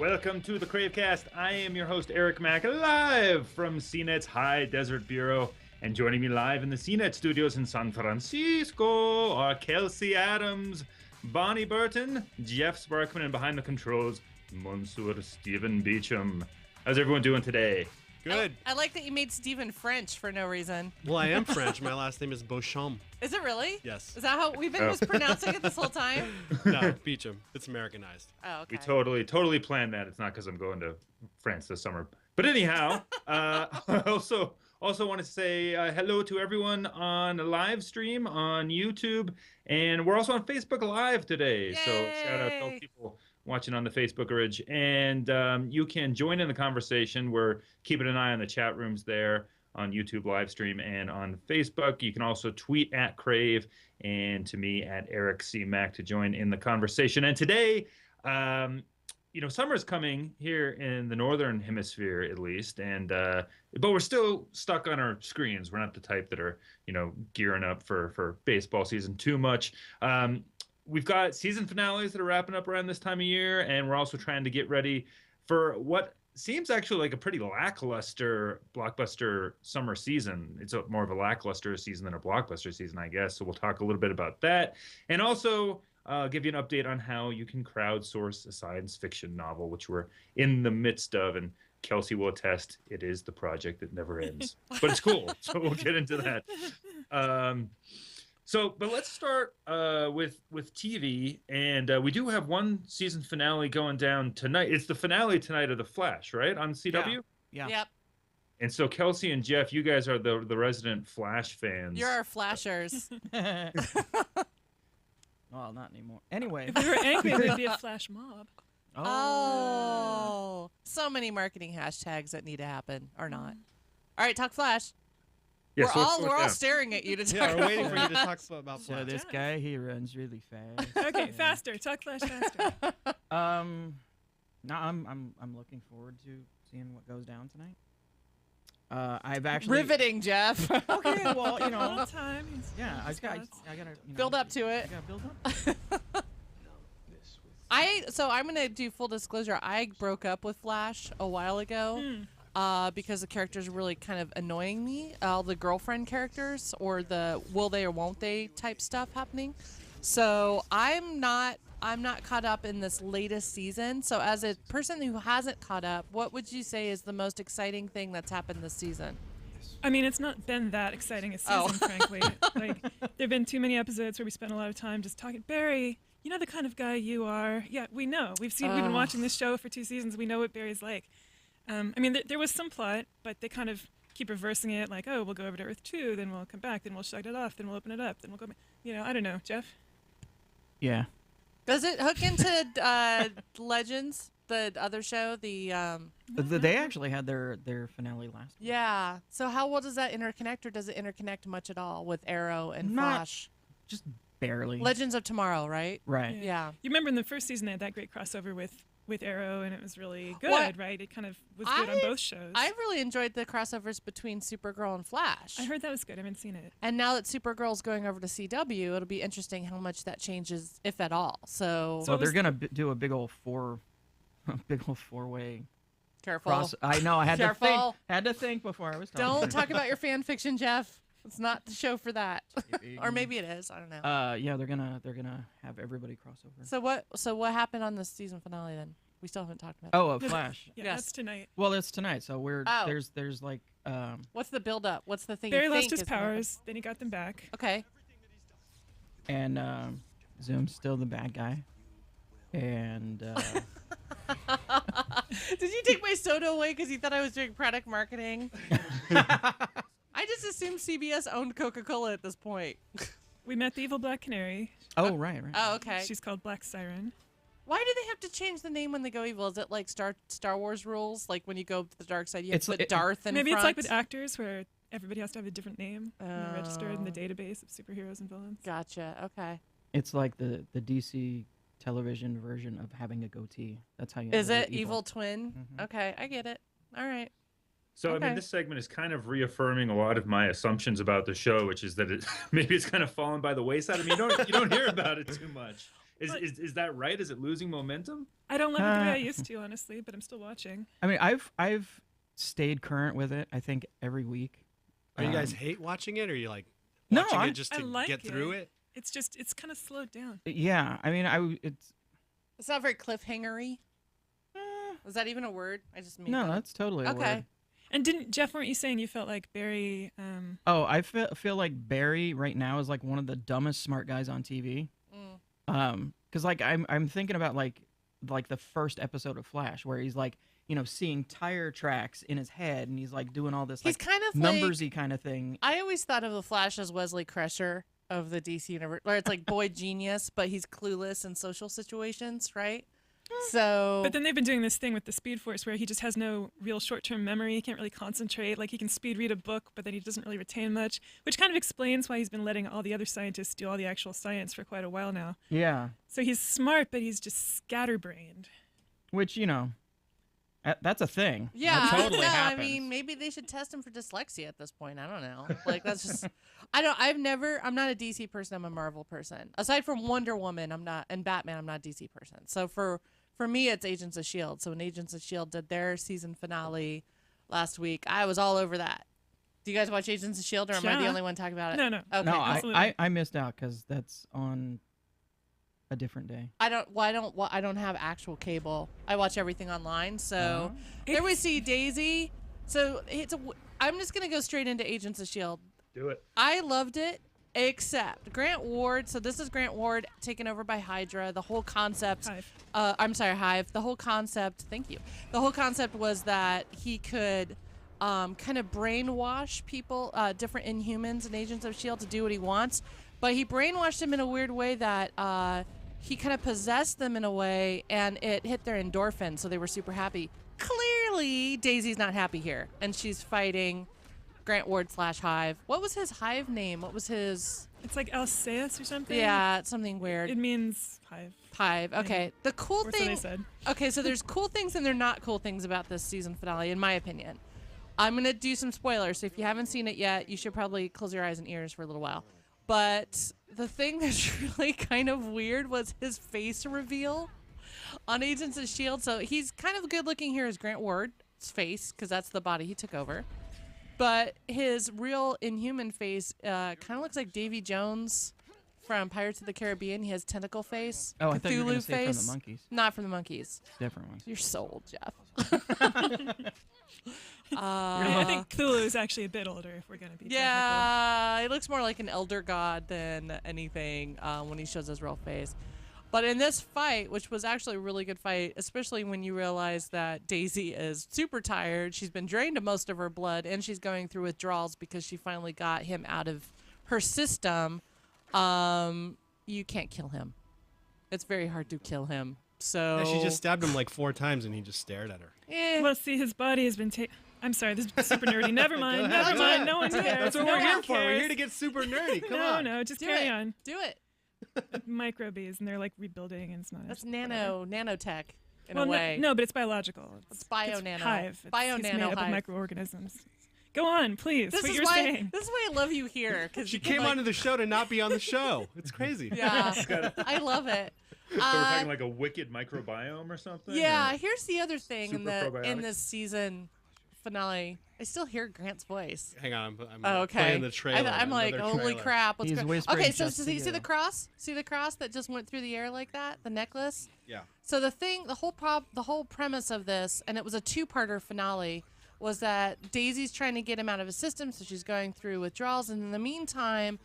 Welcome to the CraveCast. I am your host, Eric Mack, live from CNET's High Desert Bureau. And joining me live in the CNET studios in San Francisco are Kelsey Adams, Bonnie Burton, Jeff Sparkman, and behind the controls, Monsieur Stephen Beecham. How's everyone doing today? Good. I like that you made Stephen French for no reason. Well, I am French. My last name is Beauchamp. Is it really? Yes. Is that how we've been mispronouncing it this whole time? No, Beecham. It's Americanized. Oh, okay. We totally planned that. It's not because I'm going to France this summer. But anyhow, I also want to say hello to everyone on a live stream on YouTube. And we're also on Facebook Live today. Yay! So shout out to all people watching on the Facebook Ridge. And you can join in the conversation. We're keeping an eye on the chat rooms there on YouTube live stream and on Facebook. You can also tweet at Crave and to me at Eric C. Mack to join in the conversation. And today, summer's coming here in the Northern Hemisphere, at least. And but we're still stuck on our screens. We're not the type that are, gearing up for baseball season too much. We've got season finales that are wrapping up around this time of year, and we're also trying to get ready for what seems actually like a pretty lackluster blockbuster summer season. It's more of a lackluster season than a blockbuster season, I guess. So we'll talk a little bit about that, and also give you an update on how you can crowdsource a science fiction novel, which we're in the midst of. And Kelsey will attest, it is the project that never ends, but it's cool. So we'll get into that. But let's start with TV, and we do have one season finale going down tonight. It's the finale tonight of The Flash, right, on CW? Yeah. Yep. And so Kelsey and Jeff, you guys are the resident Flash fans. You're our flashers. Well, not anymore. Anyway. If we were angry, we'd be a flash mob. Oh. So many marketing hashtags that need to happen, or not. All right, talk Flash. Yeah, We're all staring at you to talk Yeah, we're about waiting for you to talk about So Flash. this guy, he runs really fast. Okay, faster. Talk Flash faster. No, I'm looking forward to seeing what goes down tonight. I've actually Riveting, Jeff. Okay, well, All the time. yeah, I gotta Build up to it. I gotta build up. So I'm gonna do full disclosure. I broke up with Flash a while ago because the characters are really kind of annoying me. All the girlfriend characters or the will they or won't they type stuff happening. So I'm not caught up in this latest season. So as a person who hasn't caught up, what would you say is the most exciting thing that's happened this season? I mean, it's not been that exciting a season, frankly. Like, there've been too many episodes where we spent a lot of time just talking. Barry, you know the kind of guy you are. Yeah, we know. We've been watching this show for 2 seasons. We know what Barry's like. I mean, there was some plot, but they kind of keep reversing it. Like, oh, we'll go over to Earth 2, then we'll come back, then we'll shut it off, then we'll open it up, then we'll go back. I don't know. Jeff? Yeah. Does it hook into Legends, the other show? They actually had their finale last week. Yeah. So how well does that interconnect, or does it interconnect much at all with Arrow and Not- Flash? Just barely. Legends of Tomorrow, right? Right. Yeah. You remember in the first season they had that great crossover with Arrow, and it was really good, Well, right? It kind of was good on both shows. I really enjoyed the crossovers between Supergirl and Flash. I heard that was good. I haven't seen it. And now that Supergirl's going over to CW, it'll be interesting how much that changes, if at all. So So they're gonna do a big old four-way careful. cross. I know. I had Careful. to think before I was talking. Don't talk about your fan fiction, Jeff. It's not the show for that. Or maybe it is. I don't know. Yeah, they're gonna have everybody cross over. So what happened on the season finale then? We still haven't talked about. Oh, Flash. Yeah, Yes. that's tonight. Well, it's tonight, so there's like What's the build up? What's the thing? Barry you lost think his is gonna happen? powers, then he got them back. Okay. and Zoom's still the bad guy, and Did you take my soda away because you thought I was doing product marketing? I just assumed CBS owned Coca-Cola at this point. We met the evil Black Canary. oh right. Oh, okay. She's called Black Siren. Why do they have to change the name when they go evil? Is it like Star Wars rules? Like when you go to the dark side, you have to put Darth in Maybe front? it's like with actors where everybody has to have a different name and they're registered in the Oh. database of superheroes and villains. Gotcha. Okay. It's like the DC television version of having a goatee. That's how you. Is know it they're evil twin? Mhm. Okay, I get it. All right. So, I Okay. mean, this segment is kind of reaffirming a lot of my assumptions about the show, which is that maybe it's kind of fallen by the wayside. I mean, you don't hear about it too much. Is that right? Is it losing momentum? I don't love it the way I used to, honestly, but I'm still watching. I mean, I've stayed current with it. I think every week. Are you guys hate watching it, or are you like No, watching I it just to like get through it? It's kind of slowed down. Yeah, I mean, It's not very cliffhangery. Was that even a word? I just made no, that. that's totally a Okay. word. And weren't you saying you felt like Barry? Oh, I feel like Barry right now is like one of the dumbest smart guys on TV. Because like I'm thinking about like the first episode of Flash where he's like seeing tire tracks in his head and he's like doing all this He's like kind of numbersy like, kind of thing. I always thought of the Flash as Wesley Crusher of the DC universe, where it's like boy genius, but he's clueless in social situations, right? So, But then they've been doing this thing with the Speed Force where he just has no real short-term memory. He can't really concentrate. Like he can speed read a book, but then he doesn't really retain much, which kind of explains why he's been letting all the other scientists do all the actual science for quite a while now. Yeah, So he's smart, but he's just scatterbrained. which that's a thing. yeah, that totally no, happens. I mean, maybe they should test him for dyslexia at this point. I don't know. Like that's just, I'm not a DC person. I'm a Marvel person. Aside from Wonder Woman, I'm not, and Batman, I'm not a DC person. So for me, it's Agents of S.H.I.E.L.D. So when Agents of S.H.I.E.L.D. did their season finale last week, I was all over that. Do you guys watch Agents of S.H.I.E.L.D. or am I the Yeah. only one talking about it? No. Okay. No, absolutely. I missed out because that's on a different day. I don't have actual cable. I watch everything online. So Uh-huh. there we see Daisy. So I'm just gonna go straight into Agents of S.H.I.E.L.D. Do it. I loved it, except Grant Ward. So this is Grant Ward taken over by Hydra. The whole concept. Hive. I'm sorry, Hive. The whole concept. Thank you. The whole concept was that he could kind of brainwash people, different Inhumans and Agents of S.H.I.E.L.D. to do what he wants. But he brainwashed them in a weird way that he kind of possessed them in a way, and it hit their endorphins, so they were super happy. Clearly, Daisy's not happy here, and she's fighting Grant Ward / Hive. What was his Hive name? What was his... It's like Alceus or something. Yeah, it's something weird. It means hive. Hive. Okay. The cool Or so thing... they said. Okay, so there's cool things and there are not cool things about this season finale, in my opinion. I'm going to do some spoilers, so if you haven't seen it yet, you should probably close your eyes and ears for a little while. But the thing that's really kind of weird was his face reveal on Agents of S.H.I.E.L.D. So he's kind of good looking here as Grant Ward's face, because that's the body he took over. But his real Inhuman face kind of looks like Davy Jones from Pirates of the Caribbean. He has tentacle face. Oh, I thought you were Cthulhu gonna say from face. the monkeys. Not from the monkeys. Different ones. You're so old, Jeff. I think Cthulhu is actually a bit older, if we're going to be technical. Yeah, he looks more like an elder god than anything when he shows his real face. But in this fight, which was actually a really good fight, especially when you realize that Daisy is super tired, she's been drained of most of her blood, and she's going through withdrawals because she finally got him out of her system, you can't kill him. It's very hard to kill him. So Yeah, she just stabbed him like 4 times, and he just stared at her. Well, see, his body has been taken. I'm sorry, this is super nerdy. Never mind. Go ahead. Never mind. No one cares. That's what no we're one here for. We're cares. here to get super nerdy. Come no, on. no, just do carry it. on. Do it. Microbees, and they're like rebuilding, and it's not. That's whatever. nanotech in Well, a way. no, but it's biological. It's bio-nano. Hive. It's Bio-nano made up hive. of microorganisms. Go on, please. This what is you're why saying. this is why I love you here, because She came onto the show to not be on the show. It's crazy. Yeah, I love it. So we're talking like a wicked microbiome or something? Yeah, or- here's the other thing in Super probiotics? this season finale. I still hear Grant's voice. Hang on, I'm Oh, okay. playing the trailer. I'm like, another holy trailer. crap! What's He's going? whispering Okay, so just to you see you. the cross? See the cross that just went through the air like that? The necklace. Yeah. So the whole premise of this, and it was a 2-parter finale, was that Daisy's trying to get him out of his system, so she's going through withdrawals, and in the meantime,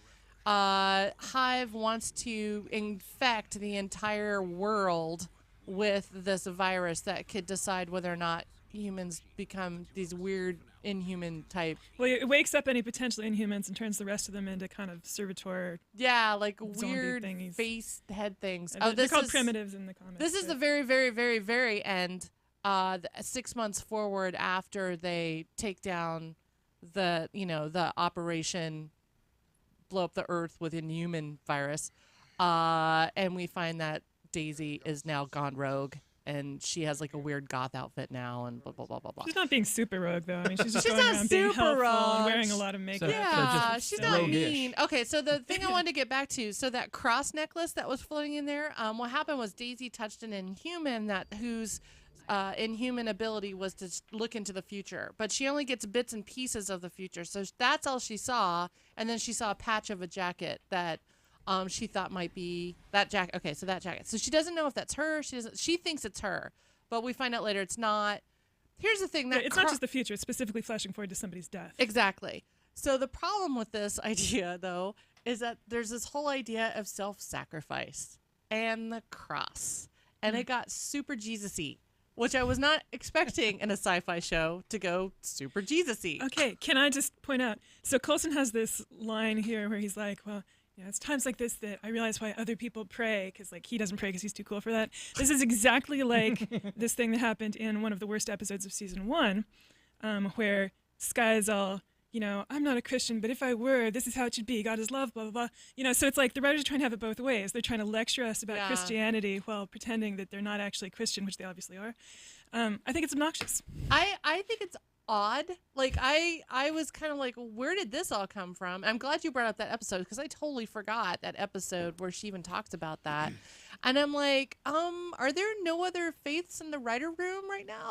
Hive wants to infect the entire world with this virus that could decide whether or not humans become these weird inhuman type. Well, it wakes up any potential Inhumans and turns the rest of them into kind of servitor. Yeah, like Zombie weird thingies. face head things. They're This called is primitives in the comics. This is the but- very, very, very, very end. 6 months forward after they take down the operation, blow up the Earth with Inhuman virus, and we find that Daisy is now gone rogue and she has like a weird goth outfit now, and blah blah blah blah blah. She's not being super rogue though. I mean, she's just She's going not around being super helpful rogue. and wearing a lot of makeup. Yeah, just she's not roguish. mean. Okay, so the thing I wanted to get back to, so that cross necklace that was floating in there, what happened was Daisy touched an Inhuman whose inhuman ability was to look into the future, but she only gets bits and pieces of the future, so that's all she saw. And then she saw a patch of a jacket that she thought might be that jacket. Okay, so that jacket. So she doesn't know if that's her. She thinks it's her, but we find out later it's not. Here's the thing that It's not just the future. It's specifically flashing forward to somebody's death. Exactly. So the problem with this idea, though, is that there's this whole idea of self-sacrifice and the cross, and it got super Jesus-y, which I was not expecting in a sci-fi show to go super Jesus-y. Okay, can I just point out? So Coulson has this line here where he's like, well, yeah, it's times like this that I realize why other people pray, because like he doesn't pray because he's too cool for that. This is exactly like this thing that happened in one of the worst episodes of season 1, where Sky's all, I'm not a Christian, but if I were, this is how it should be. God is love, blah, blah, blah. So it's like the writers are trying to have it both ways. They're trying to lecture us about Christianity while pretending that they're not actually Christian, which they obviously are. I think it's obnoxious. I think it's odd. Like I was kind of like, where did this all come from? I'm glad you brought up that episode, because I totally forgot that episode where she even talks about that. And I'm like, are there no other faiths in the writer room right now?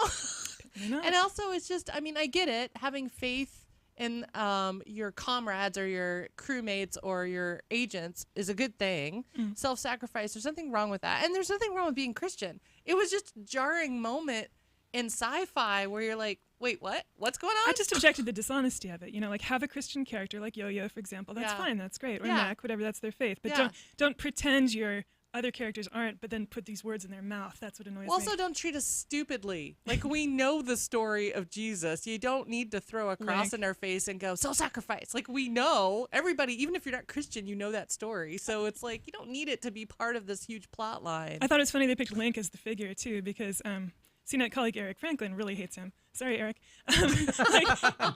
And also, it's just, I mean, I get it. Having faith in your comrades or your crewmates or your agents is a good thing. Self-sacrifice, there's nothing wrong with that. And there's nothing wrong with being Christian. It was just a jarring moment in sci-fi where you're like, wait, what? What's going on? I just objected to the dishonesty of it. Like have a Christian character like Yo-Yo, for example. That's fine. That's great. Or Mac, whatever. That's their faith. But don't pretend your other characters aren't, but then put these words in their mouth. That's what annoys me. Also, don't treat us stupidly. Like, we know the story of Jesus. You don't need to throw a cross in our face and go, self-sacrifice. Like, we know. Everybody, even if you're not Christian, you know that story. So it's like, you don't need it to be part of this huge plot line. I thought it was funny they picked Link as the figure, too, because CNET colleague Eric Franklin really hates him. Sorry, Eric.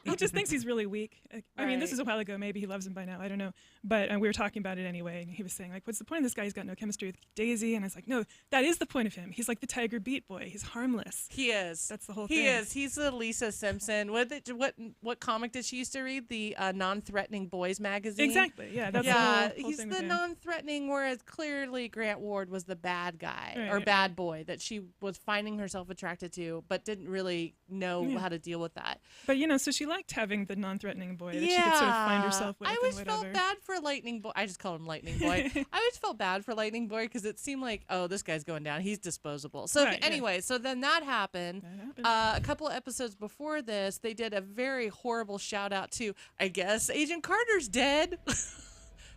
He just thinks he's really weak. I mean, this is a while ago. Maybe he loves him by now. I don't know. But we were talking about it anyway, and he was saying, like, what's the point of this guy? He's got no chemistry with Daisy. And I was like, no, that is the point of him. He's like the Tiger Beat Boy. He's harmless. He is. That's the whole thing. He is. He's the Lisa Simpson. What comic did she used to read? The Non-Threatening Boys magazine? Exactly. Yeah, that's the whole he's thing the with him. non-threatening, whereas clearly Grant Ward was the bad guy or Right. bad boy that she was finding herself attracted to, but didn't really know how to deal with that. But, so she liked having the non-threatening boy that she could sort of find herself with. I and always whatever. felt bad for Lightning Boy. I just call him Lightning Boy. I always felt bad for Lightning Boy because it seemed like, oh, this guy's going down. He's disposable. So anyway, so then that happened. A couple of episodes before this, they did a very horrible shout out to, I guess, Agent Carter's dead.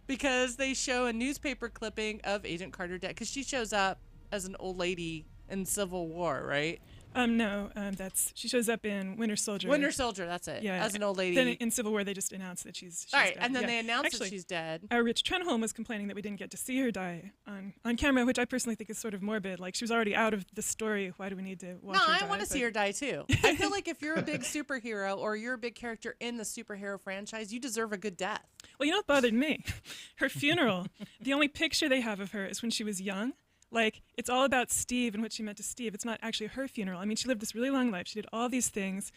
Because they show a newspaper clipping of Agent Carter dead. Because she shows up as an old lady in Civil War, right? No, she shows up in Winter Soldier. Winter Soldier, that's it. Yeah, as an old lady. Then in Civil War, they just announced that she's all right, dead. and then they announced that she's dead. Rich Trenholm was complaining that we didn't get to see her die on camera, which I personally think is sort of morbid. Like, she was already out of the story. Why do we need to watch her die? No, I want to see her die too. I feel like if you're a big superhero or you're a big character in the superhero franchise, you deserve a good death. Well, you know what bothered me? Her funeral. The only picture they have of her is when she was young. Like, it's all about Steve and what she meant to Steve. It's not actually her funeral. I mean, she lived this really long life. She did all these things.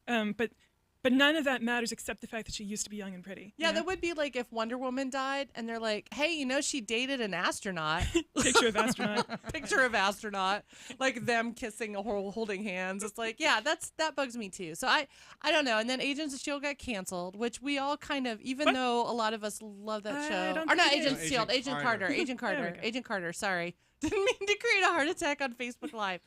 But none of that matters except the fact that she used to be young and pretty. Yeah, that would be like if Wonder Woman died and they're like, hey, she dated an astronaut. Picture of astronaut. Picture of astronaut. Like them kissing or holding hands. It's like, yeah, that bugs me too. So I don't know. And then Agents of S.H.I.E.L.D. got canceled, which we all kind of, even though a lot of us love that show. Or not Agents of S.H.I.E.L.D., Agent Carter. Agent Carter. Agent Carter, sorry. Didn't mean to create a heart attack on Facebook Live.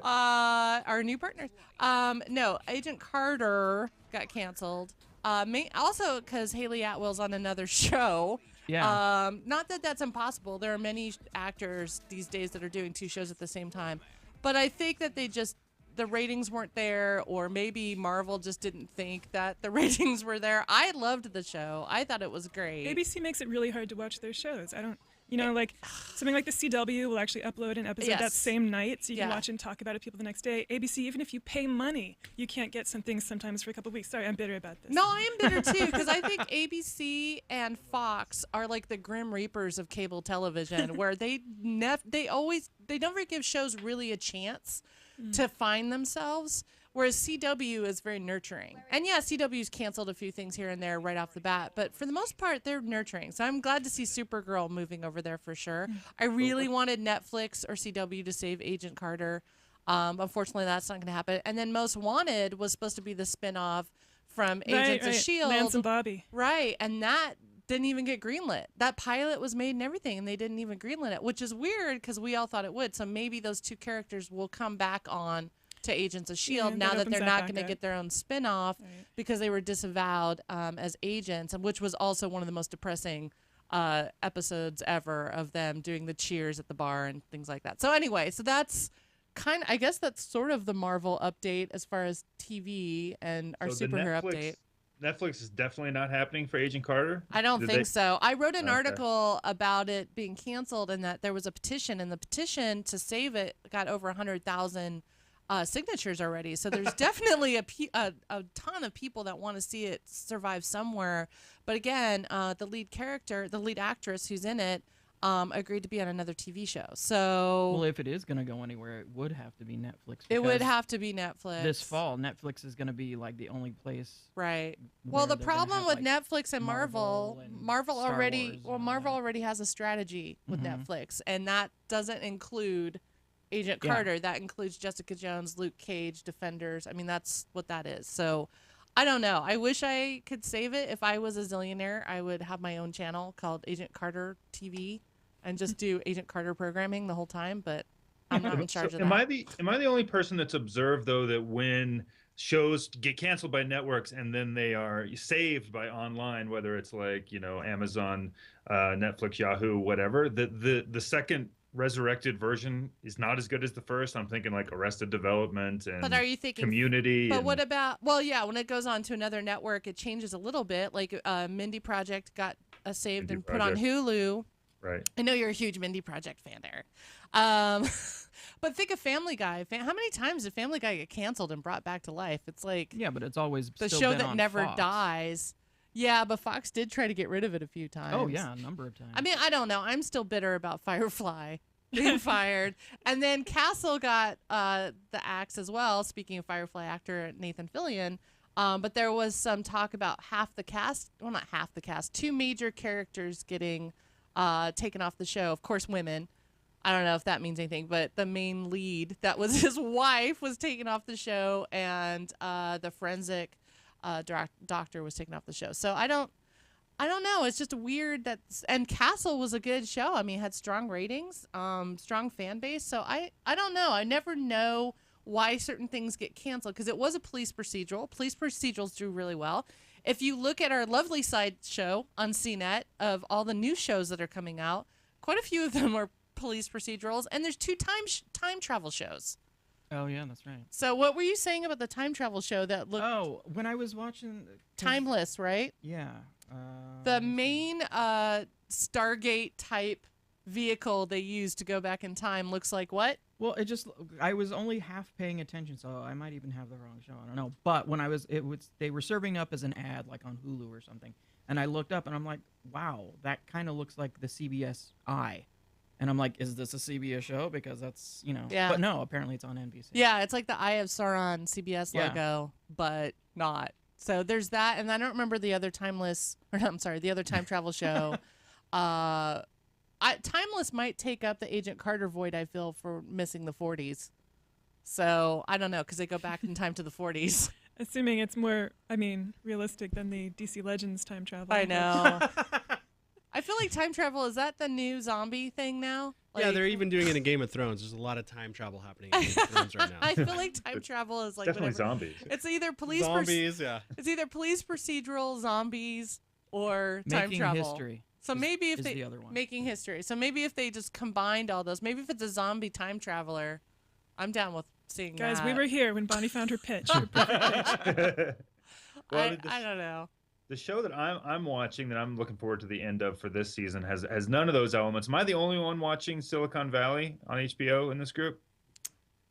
Our new partners. No, Agent Carter got canceled. Also because Haley Atwell's on another show. Yeah. Not that that's impossible. There are many actors these days that are doing 2 shows at the same time. But I think that the ratings weren't there, or maybe Marvel just didn't think that the ratings were there. I loved the show. I thought it was great. ABC makes it really hard to watch their shows. You know, like something like the CW will actually upload an episode that same night, so you can watch and talk about it people the next day. ABC, even if you pay money, you can't get some things sometimes for a couple of weeks. Sorry, I'm bitter about this. No, I am bitter too, because I think ABC and Fox are like the grim reapers of cable television, where they never give shows really a chance to find themselves. Whereas CW is very nurturing. And yeah, CW's canceled a few things here and there right off the bat, but for the most part, they're nurturing. So I'm glad to see Supergirl moving over there for sure. I really wanted Netflix or CW to save Agent Carter. Unfortunately, that's not going to happen. And then Most Wanted was supposed to be the spinoff from Agents of S.H.I.E.L.D. Lance and Bobby. Right, and that didn't even get greenlit. That pilot was made and everything, and they didn't even greenlit it, which is weird because we all thought it would. So maybe those two characters will come back on to Agents of S.H.I.E.L.D. now that they're not going to get their own spinoff because they were disavowed as agents, which was also one of the most depressing episodes ever of them doing the cheers at the bar and things like that. So anyway, so that's I guess that's sort of the Marvel update as far as TV and our superhero update. Netflix is definitely not happening for Agent Carter? I don't think so. I wrote an article about it being canceled and that there was a petition, and the petition to save it got over 100,000 signatures already. So there's definitely a ton of people that want to see it survive somewhere. But again, the lead actress who's in it, agreed to be on another TV show. So well, if it is going to go anywhere, it would have to be Netflix. It would have to be Netflix. This fall, Netflix is going to be like the only place. Right. Well, the problem with Netflix and Marvel already has a strategy with Netflix, and that doesn't include Agent Carter. That includes Jessica Jones, Luke Cage, Defenders. I mean, that's what that is. So I don't know. I wish I could save it. If I was a zillionaire, I would have my own channel called Agent Carter TV and just do Agent Carter programming the whole time, but I'm not in charge of that. Am I the only person that's observed, though, that when shows get canceled by networks and then they are saved by online, whether it's like, Amazon, Netflix, Yahoo, whatever, the second resurrected version is not as good as the first? I'm thinking like Arrested Development and but are you thinking, Community. But what about, well, yeah, when it goes on to another network, it changes a little bit. Like Mindy Project got saved and put on Hulu. Right. I know you're a huge Mindy Project fan, Eric. But think of Family Guy. How many times did Family Guy get canceled and brought back to life? It's like, yeah, but it's always the still show been that on never Fox. dies. Yeah, but Fox did try to get rid of it a few times. Oh yeah, a number of times. I mean, I don't know. I'm still bitter about Firefly being fired. And then Castle got the axe as well, speaking of Firefly actor Nathan Fillion. But there was some talk about half the cast, well, not half the cast, two major characters getting taken off the show. Of course, women. I don't know if that means anything, but the main lead, that was his wife, was taken off the show, and the forensic doctor was taken off the show. So I don't know. It's just weird and Castle was a good show. I mean, it had strong ratings, strong fan base. So I don't know. I never know why certain things get canceled, because it was a police procedural. Police procedurals do really well. If you look at our lovely side show on CNET of all the new shows that are coming out, quite a few of them are police procedurals, and there's two time travel shows. Oh yeah, that's right. So what were you saying about the time travel show that looked? Oh, when I was watching Timeless, right? Yeah. The main Stargate type vehicle they used to go back in time looks like what? Well, I was only half paying attention, so I might even have the wrong show. I don't know. But when they were serving up as an ad, like on Hulu or something, and I looked up and I'm like, wow, that kind of looks like the CBS Eye. And I'm like, is this a CBS show? Because that's, Yeah. But no, apparently it's on NBC. Yeah, it's like the Eye of Sauron CBS logo, but not. So there's that, and I don't remember the other the other time travel show. Timeless might take up the Agent Carter void I feel for missing the 40s. So I don't know, because they go back in time to the 40s. Assuming it's more, realistic than the DC Legends time travel. I know. I feel like time travel, is that the new zombie thing now? Yeah, they're even doing it in Game of Thrones. There's a lot of time travel happening in Game of Thrones right now. I feel like time travel is like definitely whatever. zombies. It's either police yeah. It's either police procedural, zombies, or time Making travel. History. So maybe if they the other one. Making history. So maybe if they just combined all those, maybe if it's a zombie time traveler, I'm down with seeing Guys, that. we were here when Bonnie found her pitch. Her perfect pitch. Well, I don't know. the show that I'm watching that I'm looking forward to the end of for this season has none of those elements. Am I the only one watching Silicon Valley on HBO in this group?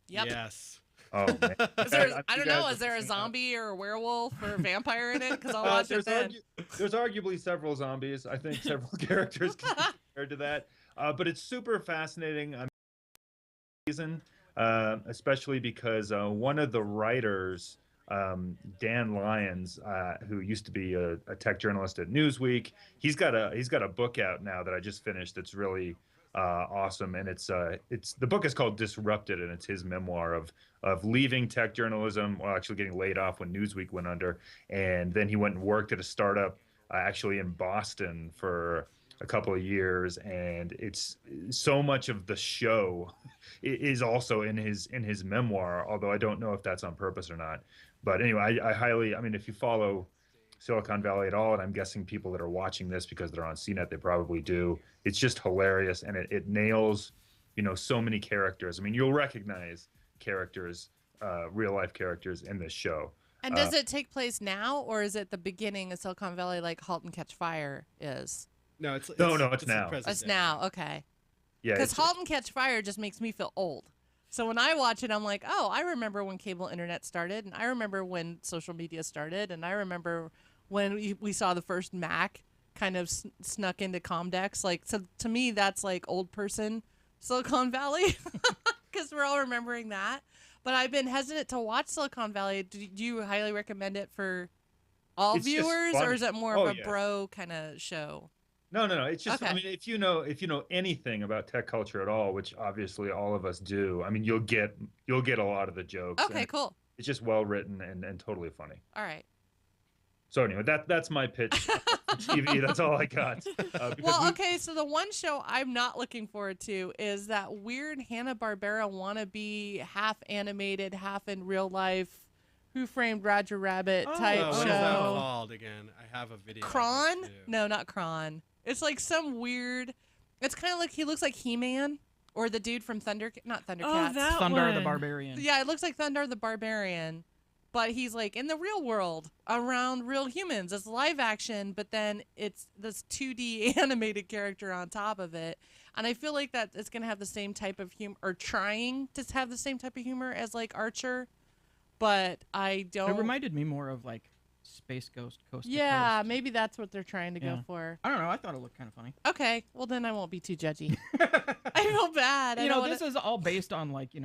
Yep. Yes. Oh man. I don't know. Is there a zombie or a werewolf or a vampire in it? Because I'll watch it then. There's arguably several zombies. I think several characters compared to that. But it's super fascinating season, especially because one of the writers, Dan Lyons, who used to be a tech journalist at Newsweek, he's got a book out now that I just finished. That's really awesome, and it's the book is called Disrupted, and it's his memoir of leaving tech journalism, well, actually getting laid off when Newsweek went under, and then he went and worked at a startup actually in Boston for a couple of years, and it's so much of the show is also in his memoir, although I don't know if that's on purpose or not. But anyway, I mean, if you follow Silicon Valley at all, and I'm guessing people that are watching this because they're on CNET, they probably do. It's just hilarious, and it nails, so many characters. I mean, you'll recognize characters, real life characters in this show. And does it take place now, or is it the beginning of Silicon Valley, like *Halt and Catch Fire* is? No, it's now. It's now, okay. Yeah, because *Halt and Catch Fire* just makes me feel old. So when I watch it, I'm like, oh, I remember when cable internet started, and I remember when social media started, and I remember when we saw the first Mac kind of snuck into Comdex. Like, so to me, that's like old person Silicon Valley, because we're all remembering that. But I've been hesitant to watch Silicon Valley. Do you highly recommend it for all viewers, or is it more of a bro kind of show? No. It's just, okay. I mean, if you know anything about tech culture at all, which obviously all of us do, I mean, you'll get a lot of the jokes. Okay, cool. It's just well written and totally funny. All right. So anyway, that's my pitch for TV. That's all I got. So the one show I'm not looking forward to is that weird Hanna-Barbera wannabe, half animated, half in real life, Who Framed Roger Rabbit type show. What is that called again? I have a video. Kron? No, not Kron. It's like some weird. It's kind of like he looks like He-Man or the dude from not Thundercats. Oh, that Thunder one. the Barbarian. Yeah, it looks like Thunder the Barbarian. But he's like in the real world around real humans. It's live action, but then it's this 2D animated character on top of it. And I feel like that it's going to have the same type of humor, or trying to have the same type of humor as like Archer. But I don't. It reminded me more of like Space Ghost Coast to Yeah, Coast. maybe that's what they're trying to go for. I don't know. I thought it looked kind of funny. Okay, well then I won't be too judgy. I feel bad. This is all based on like 2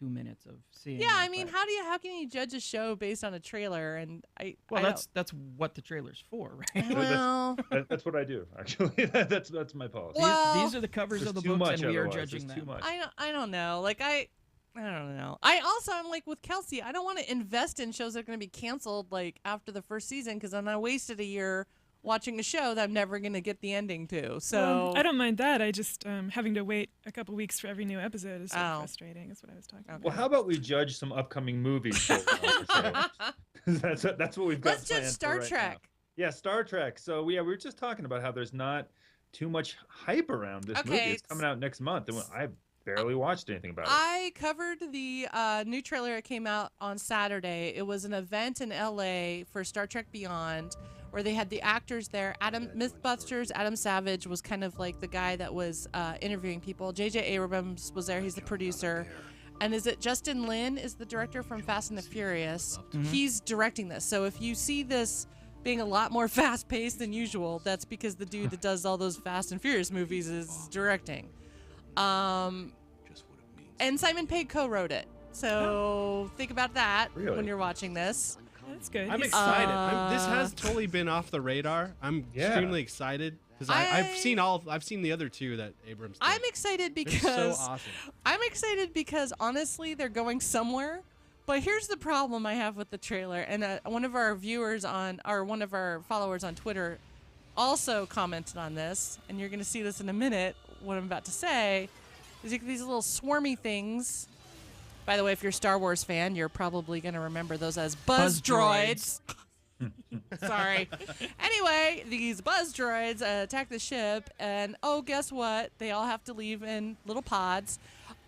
minutes of seeing. Yeah, I mean, how can you judge a show based on a trailer? And that's what the trailer's for, right? Well, that's what I do actually. that's my policy. Well, these are the covers of the books, and we are judging them. Too much. I don't know. Like I don't know. I'm like with Kelsey. I don't want to invest in shows that are going to be canceled like after the first season, because then I wasted a year watching a show that I'm never going to get the ending to. So I don't mind that. I just having to wait a couple weeks for every new episode is frustrating. That's what I was talking about. Well, how about we judge some upcoming movies? That's what we've got. Let's judge Star Trek. Now. Yeah, Star Trek. So we were just talking about how there's not too much hype around this movie. It's coming out next month, and I barely watched anything about it. I covered the new trailer. It came out on Saturday. It was an event in LA for Star Trek Beyond, where they had the actors there. Mythbusters, Adam Savage was kind of like the guy that was interviewing people. J.J. Abrams was there. He's the producer. And is it Justin Lin is the director from Fast and the Furious? Mm-hmm. He's directing this. So if you see this being a lot more fast-paced than usual, that's because the dude that does all those Fast and Furious movies is directing. And Simon Pegg co-wrote it. So think about that when you're watching this. That's good. I'm excited. This has totally been off the radar. I'm extremely excited because I've seen the other two that Abrams did. I'm excited because they're so awesome. I'm excited because honestly they're going somewhere. But here's the problem I have with the trailer, and one of our one of our followers on Twitter also commented on this, and you're going to see this in a minute. What I'm about to say is these little swarmy things. By the way, if you're a Star Wars fan, you're probably going to remember those as buzz droids. Sorry. Anyway, these buzz droids attack the ship, and guess what? They all have to leave in little pods.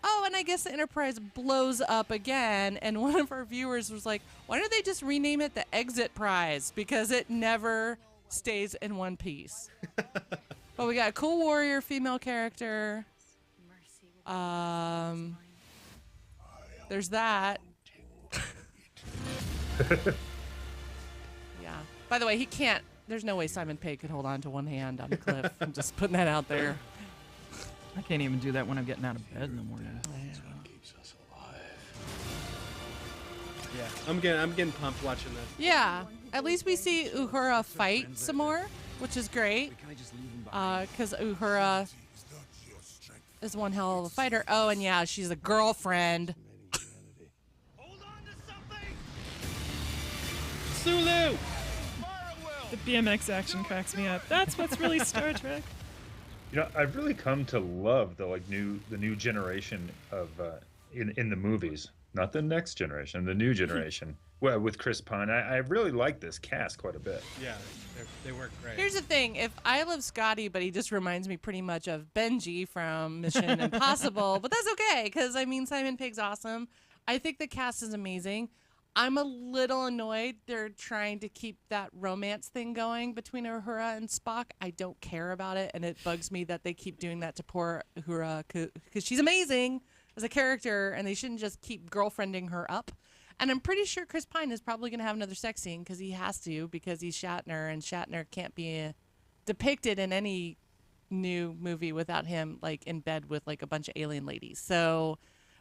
oh, and I guess the Enterprise blows up again. And one of our viewers was like, why don't they just rename it the Exit Prize? Because it never stays in one piece. But we got a cool warrior female character. There's that. Yeah. By the way, he can't. There's no way Simon Pegg could hold on to one hand on a cliff. I'm just putting that out there. I can't even do that when I'm getting out of bed in the morning. Yeah, I'm getting pumped watching this. Yeah. At least we see Uhura fight some more, which is great. Because Uhura is one hell of a fighter. Oh, and yeah, she's a girlfriend. Sulu! The BMX action cracks me up. That's what's really Star Trek. You know, I've really come to love the new generation of in the movies. Not the next generation, the new generation. Well, with Chris Pine, I really like this cast quite a bit. Yeah, they work great. Here's the thing. If I love Scotty, but he just reminds me pretty much of Benji from Mission Impossible. But that's okay, because, I mean, Simon Pegg's awesome. I think the cast is amazing. I'm a little annoyed they're trying to keep that romance thing going between Uhura and Spock. I don't care about it, and it bugs me that they keep doing that to poor Uhura, because she's amazing as a character, and they shouldn't just keep girlfriending her up. And I'm pretty sure Chris Pine is probably going to have another sex scene, because he has to, because he's Shatner, and Shatner can't be depicted in any new movie without him, like, in bed with, like, a bunch of alien ladies. So...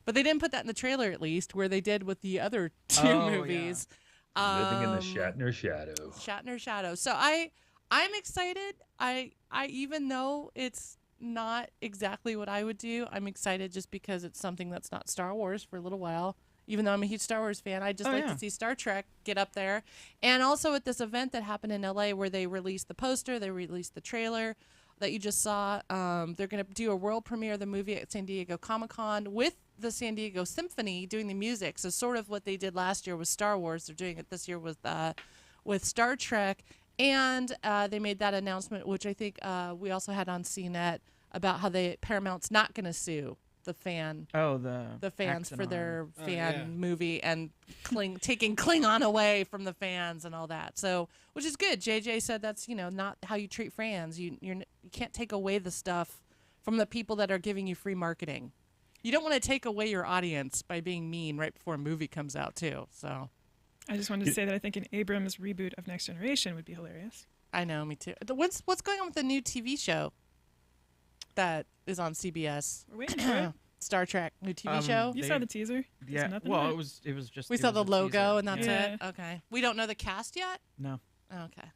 But they didn't put that in the trailer, at least, where they did with the other two movies. Yeah. Living in the Shatner shadow. Shatner shadow. So I'm excited. I even though it's not exactly what I would do, I'm excited just because it's something that's not Star Wars for a little while. Even though I'm a huge Star Wars fan, I just like to see Star Trek get up there. And also at this event that happened in LA where they released the poster, they released the trailer that you just saw. They're going to do a world premiere of the movie at San Diego Comic-Con with the San Diego Symphony doing the music. So sort of what they did last year with Star Wars, they're doing it this year with Star Trek. And they made that announcement, which I think we also had on CNET, about how Paramount's not going to sue the fans for their movie and taking Klingon away from the fans and all that. So, which is good. JJ said that's not how you treat fans. You can't take away the stuff from the people that are giving you free marketing. You don't want to take away your audience by being mean right before a movie comes out too. So, I just wanted to say that I think an Abrams reboot of Next Generation would be hilarious. I know, me too. What's going on with the new TV show that is on CBS? We're waiting for it. Star Trek new TV show. You saw the teaser? Yeah. Well, it was just. We saw the logo and that's it. Okay. We don't know the cast yet. No. Okay.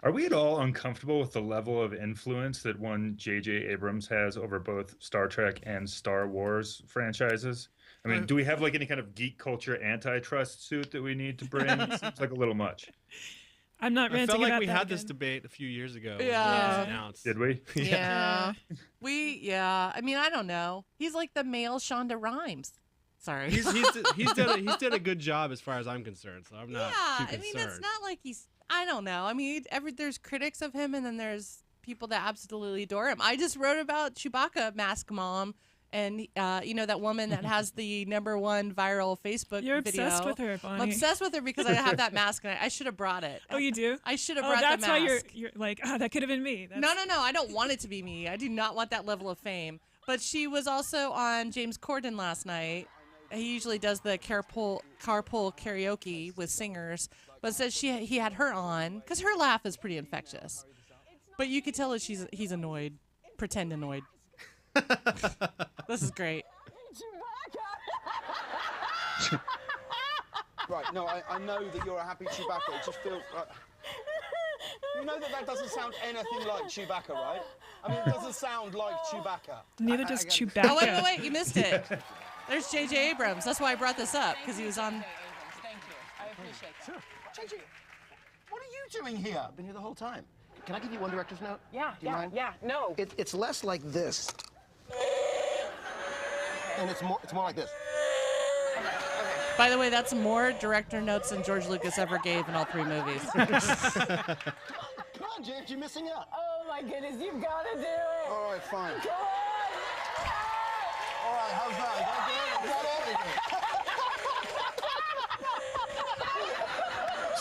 Are we at all uncomfortable with the level of influence that one J.J. Abrams has over both Star Trek and Star Wars franchises? I mean, do we have like any kind of geek culture antitrust suit that we need to bring? It seems like a little much. I'm not ranting I felt like about we that had again. this debate a few years ago. Yeah. When it was announced. Did we? Yeah. I mean, I don't know. He's like the male Shonda Rhimes. Sorry. He's done a good job as far as I'm concerned, so I'm not too concerned. I mean, it's not like I don't know. I mean, there's critics of him, and then there's people that absolutely adore him. I just wrote about Chewbacca Mask Mom, and that woman that has the #1 viral Facebook You're video. obsessed with her, Bonnie. I'm obsessed with her because I have that mask, and I should have brought it. Oh, you do? I should have brought the mask. That's why you're like, that could have been me. No. I don't want it to be me. I do not want that level of fame. But she was also on James Corden last night. He usually does the carpool karaoke with singers, but it says he had her on because her laugh is pretty infectious. But you could tell that he's annoyed, pretend annoyed. This is great. Right, no, I know that you're a happy Chewbacca. It just feels like... You know that doesn't sound anything like Chewbacca, right? I mean, it doesn't sound like Chewbacca. Neither does Chewbacca. Oh, wait, you missed it. There's J.J. Abrams. That's why I brought this up, because he was on... Thank you. I appreciate it. Sure. J.J., what are you doing here? I've been here the whole time. Can I give you one director's note? Yeah, Do you mind? no. It's less like this. And it's more like this. By the way, that's more director notes than George Lucas ever gave in all 3 movies. Come on, James, you're missing out. Oh my goodness, you've got to do it. All right, fine. Come on. All right, how's that? Is that good? Is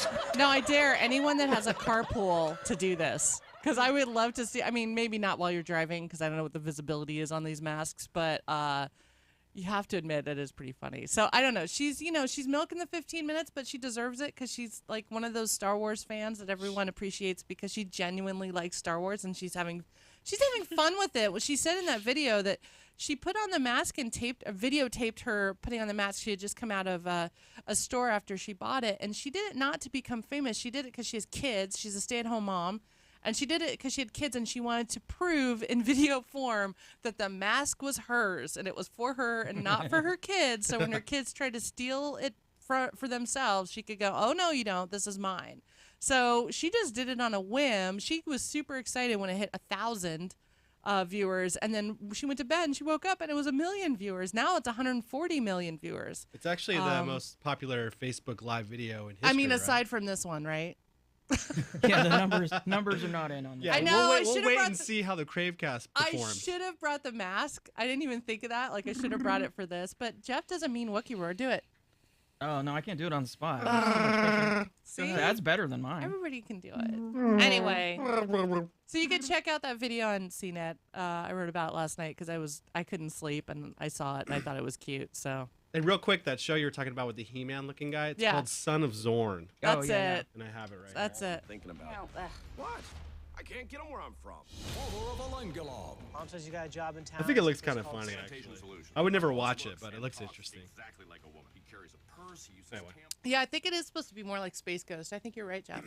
that it? No, I dare anyone that has a carpool to do this. Because I would love to see, I mean, maybe not while you're driving, because I don't know what the visibility is on these masks, but you have to admit it is pretty funny. So I don't know. She's milking the 15 minutes, but she deserves it because she's like one of those Star Wars fans that everyone appreciates because she genuinely likes Star Wars and she's having fun with it. Well, she said in that video that she put on the mask and videotaped her putting on the mask. She had just come out of a store after she bought it, and she did it not to become famous. She did it because she has kids. She's a stay-at-home mom. And she did it because she had kids and she wanted to prove in video form that the mask was hers and it was for her and not for her kids. So when her kids tried to steal it for themselves, she could go, oh, no, you don't. This is mine. So she just did it on a whim. She was super excited when it hit 1,000 viewers. And then she went to bed and she woke up and it was 1 million viewers. Now it's 140 million viewers. It's actually the most popular Facebook Live video in history. I mean, aside right? from this one, right? Yeah, the numbers are not in on this. Yeah, I know, we'll wait and see how the CraveCast performs. I should have brought the mask. I didn't even think of that. Like, I should have brought it for this. But Jeff does a mean Wookiee roar. Do it. Oh, no, I can't do it on the spot. See? That's better than mine. Everybody can do it. Anyway, so you can check out that video on CNET. I wrote about it last night because I couldn't sleep and I saw it and I thought it was cute. So. And real quick, that show you were talking about with the He-Man looking guy, it's Yeah. called Son of Zorn. That's yeah, it. And I have it right That's here. it. Thinking about what? I can't get them where I'm from. Mom says you got a job in town. I think it looks It's kind of called funny, Sanitation actually. solution. I would never watch it, but it looks interesting. Exactly like a woman. He carries a purse. He uses Anyway. Yeah, I think it is supposed to be more like Space Ghost. I think you're right, Jeff.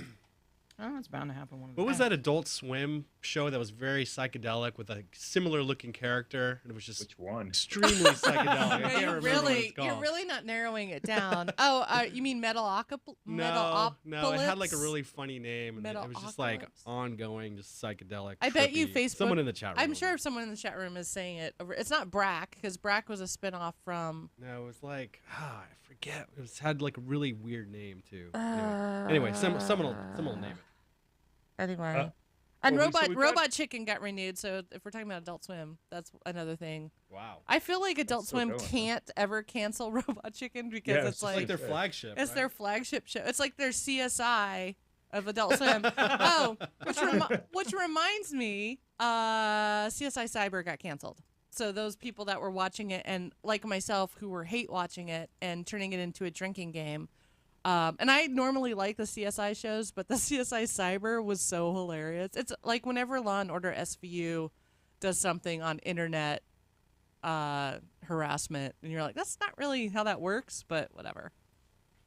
Oh, it's bound to happen one of What was these. that Adult Swim show that was very psychedelic with a similar looking character? And it was just Which one? extremely psychedelic. I can't You're remember what it's you're called. really not narrowing it down. Oh, you mean Metalocalypse? No, it had like a really funny name, and it was just like Metalocalypse? ongoing, just psychedelic. I bet you trippy. Facebook. Someone in the chat room. I'm will sure know. if someone in the chat room is saying it. It's not Brack because Brack was a spinoff from. No, it was like I forget. It had like a really weird name too. Anyway, someone will name it. Anyway. And well, so we've got- Robot Chicken got renewed, so if we're talking about Adult Swim, that's another thing. Wow. I feel like Adult still Swim going. can't ever cancel Robot Chicken because Yeah, it's it's It's like like their flagship. it's right? their flagship show. It's like their CSI of Adult Swim. Oh, which reminds me, CSI Cyber got canceled. So those people that were watching it and like myself who were hate watching it and turning it into a drinking game. And I normally like the CSI shows, but the CSI Cyber was so hilarious. It's like whenever Law and Order SVU does something on internet harassment, and you're like, that's not really how that works, but whatever.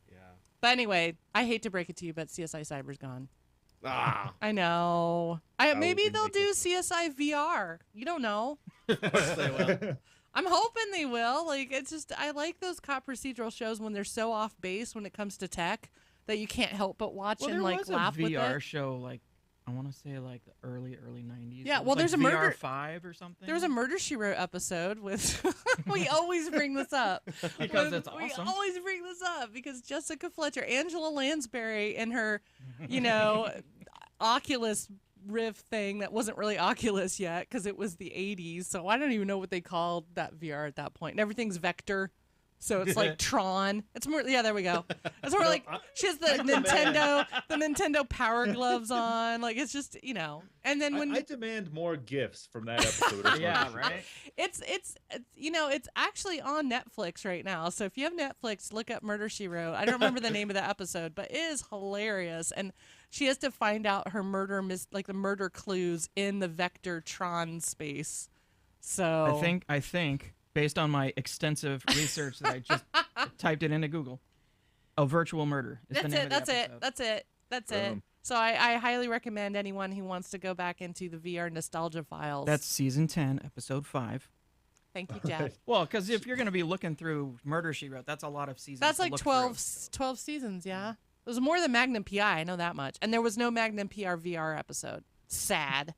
Yeah. But anyway, I hate to break it to you, but CSI Cyber's gone. Ah. I know. Maybe they'll do CSI VR. You don't know. They will. I'm hoping they will. Like, it's just, I like those cop procedural shows when they're so off base when it comes to tech that you can't help but watch Well, and there like was laugh a VR with it. show, like, I want to say like the early 90s. Yeah, It was well, like there's a murder- VR5 or something. There was a Murder, She Wrote episode with, we always bring this up. Because it's awesome. We always bring this up because Jessica Fletcher, Angela Lansbury and her, Oculus Rift thing that wasn't really Oculus yet because it was the 80s. So I don't even know what they called that VR at that point. And everything's vector. So it's like Tron. It's more, yeah, there we go. It's more like she has the Nintendo Power Gloves on. Like it's just, And then when I demand more gifts from that episode. Or Yeah, something. right. it's actually on Netflix right now. So if you have Netflix, look up Murder, She Wrote. I don't remember the name of the episode, but it is hilarious. And she has to find out her the murder clues in the Vector Tron space. So I think based on my extensive research that I just typed it into Google, a virtual murder is the name of the episode. That's it. Boom. So I highly recommend anyone who wants to go back into the VR nostalgia files. That's season 10, episode 5. Thank you, Jeff. Well, because if you're going to be looking through Murder, She Wrote, that's a lot of seasons. That's to like look 12 seasons, yeah. It was more than Magnum PI, I know that much. And there was no Magnum PR VR episode. Sad.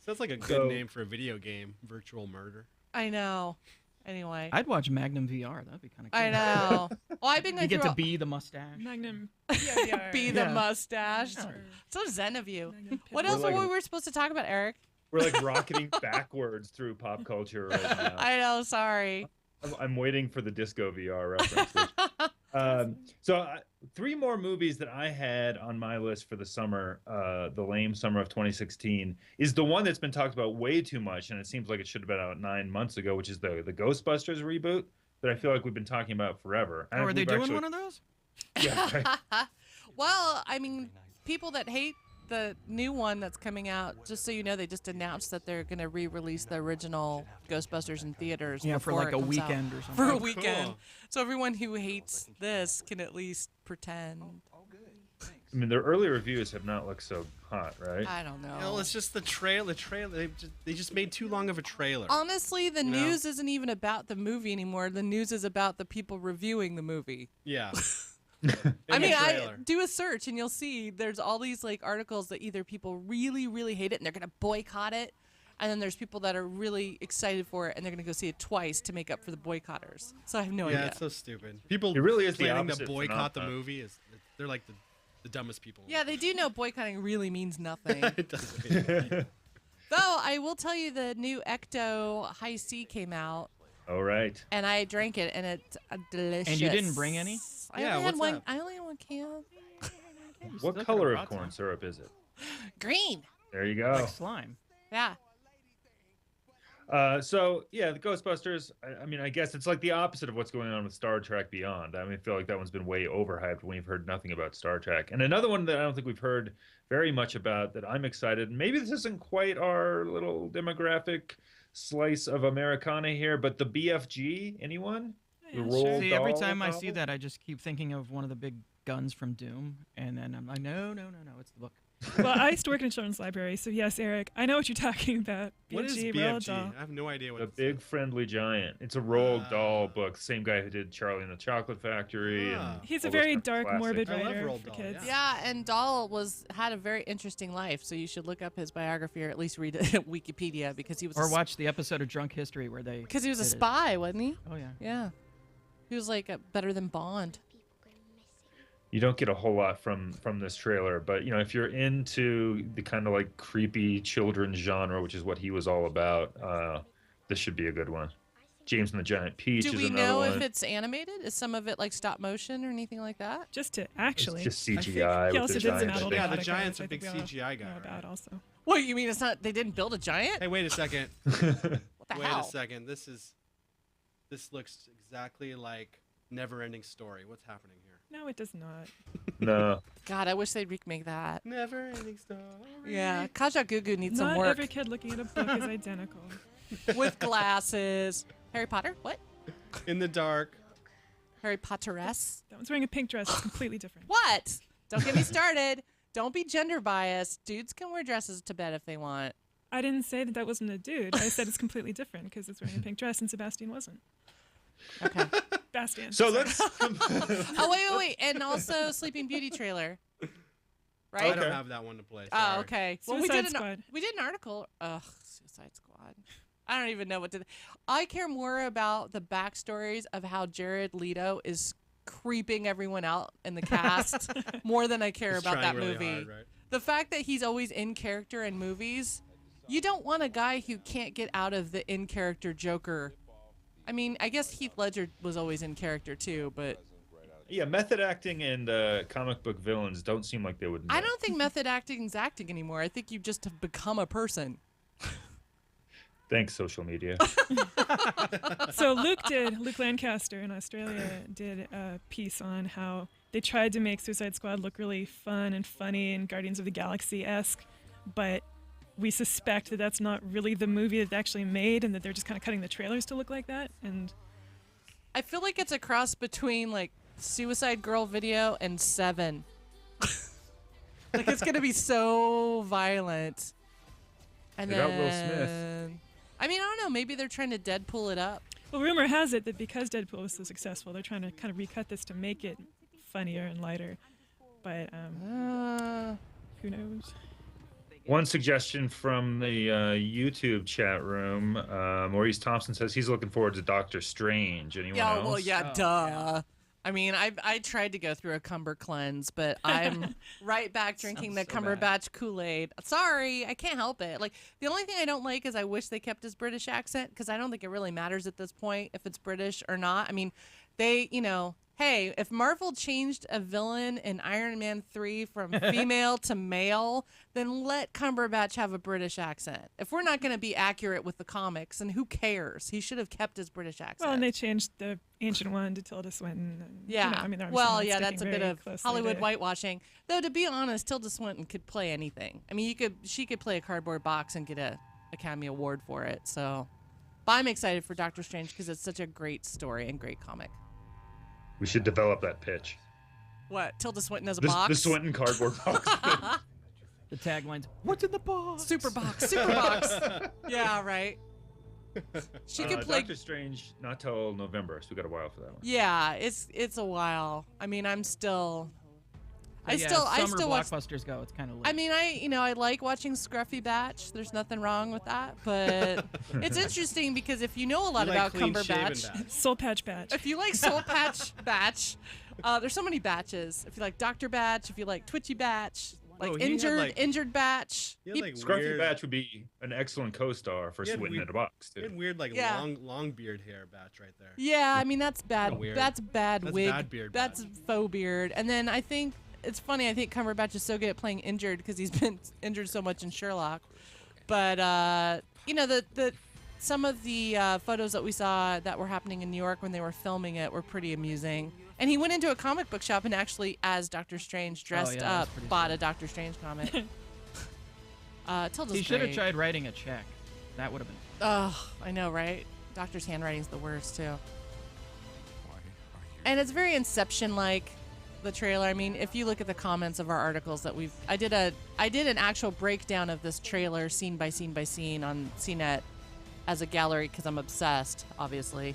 Sounds like a good name for a video game, Virtual Murder. I know. Anyway. I'd watch Magnum VR. That'd be kind of cool. I know. Well, I've been going You get through to be the mustache. Magnum. be the Yeah. mustache. Sure. So zen of you. Magnum What Pit. else Like were a- we supposed to talk about, Eric? We're like rocketing backwards through pop culture right now. I know. Sorry. I'm waiting for the Disco VR reference. So 3 more movies that I had on my list for the summer, the lame summer of 2016, is the one that's been talked about way too much, and it seems like it should have been out 9 months ago, which is the Ghostbusters reboot that I feel like we've been talking about forever. Oh, are they doing one of those? Yeah. Right. Well, I mean, people that hate the new one that's coming out, just so you know, they just announced that they're going to re-release the original Ghostbusters in theaters. Yeah, for before like it a comes weekend out. or something. For a Oh, weekend. cool. So everyone who hates this can at least pretend. I mean, their early reviews have not looked so hot, right? I don't know. Well, it's just the trailer. They just made too long of a trailer. Honestly, the news isn't even about the movie anymore. The news is about the people reviewing the movie. Yeah. I mean, I do a search and you'll see there's all these like articles that either people really, really hate it and they're going to boycott it. And then there's people that are really excited for it and they're going to go see it twice to make up for the boycotters. So I have no idea. Yeah, it's so stupid. People It really is the planning to opposite boycott the phenomenon. movie. They're like the dumbest people. Yeah, they do know boycotting really means nothing. It doesn't. Though I will tell you the new Ecto High C came out All right. and I drank it and it's delicious. And you didn't bring any? I Yeah, only had what's one. that? I only had one can. What Still color could've of brought corn some. syrup is it? Green. There you go. Like slime. Yeah. So yeah, the Ghostbusters. I mean, I guess it's like the opposite of what's going on with Star Trek Beyond. I mean, I feel like that one's been way overhyped when we've heard nothing about Star Trek. And another one that I don't think we've heard very much about that I'm excited. Maybe this isn't quite our little demographic slice of Americana here, but the BFG. Anyone? The Roald See, every Dahl time I see novel? that, I just keep thinking of one of the big guns from Doom, and then I'm like, no, it's the book. Well, I used to work in a children's library, so yes, Eric, I know what you're talking about. What is Roald BFG? Dahl. I have no idea what The it's. Big Friendly Giant. It's a Roald Dahl book. Same guy who did Charlie and the Chocolate Factory. Ah. And He's all a those very kind of dark, classics. morbid I love writer Roald for Dahl, kids. Yeah, and Dahl had a very interesting life, so you should look up his biography or at least read it at Wikipedia because he was Or watch the episode of Drunk History where they. because he was a did it. spy, wasn't he? Oh yeah. Yeah. He was like better than Bond. You don't get a whole lot from this trailer, but you know, if you're into the kind of like creepy children's genre, which is what he was all about, this should be a good one. James and the Giant Peach Do is we another know one. if it's animated? Is some of it like stop motion or anything like that? Just to actually. It's just I CGI he with also the did some giants. I think. Yeah, the Autobiotic Giants I are think big we all CGI guy, know right? about also. What, you mean it's not? They didn't build a giant? Hey, wait a second. What the Wait hell? a second. This looks exactly like Never-Ending Story. What's happening here? No, it does not. No. God, I wish they'd remake that. Never-Ending Story. Yeah, Kaja Gugu needs some Not work every kid looking at a book is identical. with glasses. Harry Potter? What? In the dark. Harry Potteress? That one's wearing a pink dress. It's completely different. What? Don't get me started. Don't be gender biased. Dudes can wear dresses to bed if they want. I didn't say that wasn't a dude. I said it's completely different because it's wearing a pink dress and Sebastian wasn't. Okay. Bastian. So sorry. let's. Oh, wait. And also Sleeping Beauty trailer. Right? I don't have that one to play. Oh, sorry. okay. Suicide Squad. We did an article. Ugh, Suicide Squad. I don't even know what to. I care more about the backstories of how Jared Leto is creeping everyone out in the cast more than I care He's about that trying really movie. hard, right? The fact that he's always in character in movies, you don't want a guy who can't get out of the in character Joker. I mean, I guess Heath Ledger was always in character too, but Yeah, method acting and comic book villains don't seem like they would. I don't think method acting is acting anymore. I think you just have become a person. Thanks, social media. So Luke Lancaster in Australia did a piece on how they tried to make Suicide Squad look really fun and funny and Guardians of the Galaxy-esque, but we suspect that that's not really the movie that they actually made and that they're just kind of cutting the trailers to look like that. And I feel like it's a cross between like Suicide Girl Video and Seven. Like it's gonna be so violent. And They then got Will Smith. I mean, I don't know. Maybe they're trying to Deadpool it up. well, rumor has it that because Deadpool was so successful, they're trying to kind of recut this to make it funnier and lighter. But who knows? One suggestion from the YouTube chat room, Maurice Thompson says he's looking forward to Doctor Strange. Anyone Yeah, else? well, yeah, duh. I mean, I tried to go through a Cumber cleanse, but I'm right back drinking the Cumberbatch Kool-Aid. Sorry, I can't help it. Like, the only thing I don't like is I wish they kept his British accent, because I don't think it really matters at this point if it's British or not. I mean, they, hey, if Marvel changed a villain in Iron Man 3 from female to male, then let Cumberbatch have a British accent. If we're not going to be accurate with the comics, then who cares? He should have kept his British accent. Well, and they changed the ancient one to Tilda Swinton. And, yeah. I mean, that's a bit of Hollywood whitewashing. Though, to be honest, Tilda Swinton could play anything. I mean, she could play a cardboard box and get a Academy Award for it. So, but I'm excited for Doctor Strange because it's such a great story and great comic. We should develop that pitch. What? Tilda Swinton as a box? The Swinton cardboard box. The tagline's, "What's in the box?" Super box. Yeah, right. She could play Doctor Strange not till November, so we got a while for that one. Yeah, it's a while. I mean, I'm still. I Summer still watch blockbusters go. It's kind of late. I mean, I like watching Scruffy Batch. There's nothing wrong with that, but it's interesting because if you know a lot about Cumberbatch, Soul Patch Batch. If you like Soul Patch Batch, there's so many batches. If you like Dr. Batch, if you like Twitchy Batch, injured Batch. Scruffy Batch would be an excellent co-star for Swinton in a box. Too. He had weird long beard hair Batch right there. Yeah, I mean that's bad. That's bad That's wig. bad beard That's faux beard. And then I think it's funny. I think Cumberbatch is so good at playing injured because he's been injured so much in Sherlock. But some of the photos that we saw that were happening in New York when they were filming it were pretty amusing. And he went into a comic book shop and actually, as Doctor Strange, dressed up, bought a Doctor Strange comic. Tilda's he should have tried writing a check. That would have been. Oh, I know, right? Doctor's handwriting's the worst too. And it's very Inception-like. The trailer. I mean, if you look at the comments of our articles that I did an actual breakdown of this trailer scene by scene by scene on CNET as a gallery because I'm obsessed, obviously.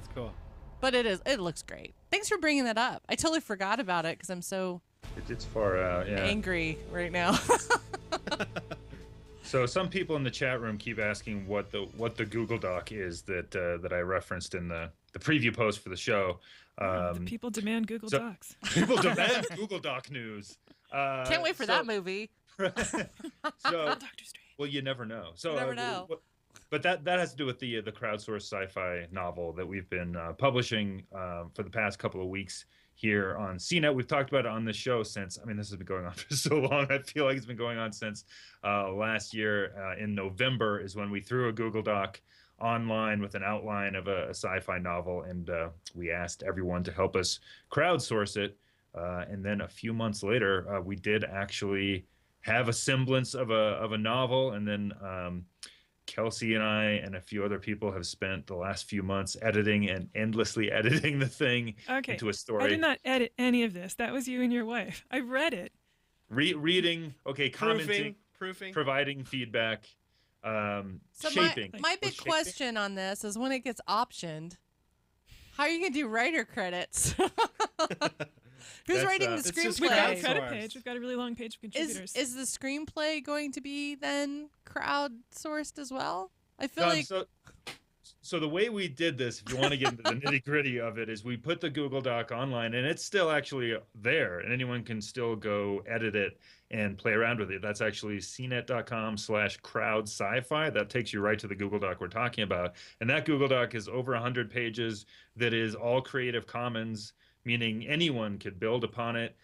It's cool. But it looks great. Thanks for bringing that up. I totally forgot about it because I'm so it's far out. Yeah. Angry right now. So some people in the chat room keep asking what the Google Doc is that I referenced in the preview post for the show. The people demand Google Docs. People demand Google Doc news. Can't wait for that movie. Well, you never know. So you never know. But that has to do with the crowdsourced sci-fi novel that we've been publishing for the past couple of weeks here on CNET. We've talked about it on the show since, this has been going on for so long. I feel like it's been going on since last year. In November is when we threw a Google Doc online with an outline of a sci-fi novel, and we asked everyone to help us crowdsource it. And then a few months later, we did actually have a semblance of a novel, and then Kelsey and I and a few other people have spent the last few months editing and endlessly editing the thing into a story. I did not edit any of this. That was you and your wife. I read it. Reading, commenting, proofing, providing feedback, shaping. My big question on this is when it gets optioned, how are you going to do writer credits? Who's writing the screenplay? We've got a credit page. We've got a really long page of contributors. Is the screenplay going to be then crowdsourced as well? I feel like... So the way we did this, if you want to get into the nitty-gritty of it, is we put the Google Doc online, and it's still actually there, and anyone can still go edit it and play around with it. That's actually cnet.com/crowd-sci-fi. That takes you right to the Google Doc we're talking about. And that Google Doc is over 100 pages that is all Creative Commons, meaning anyone could build upon it,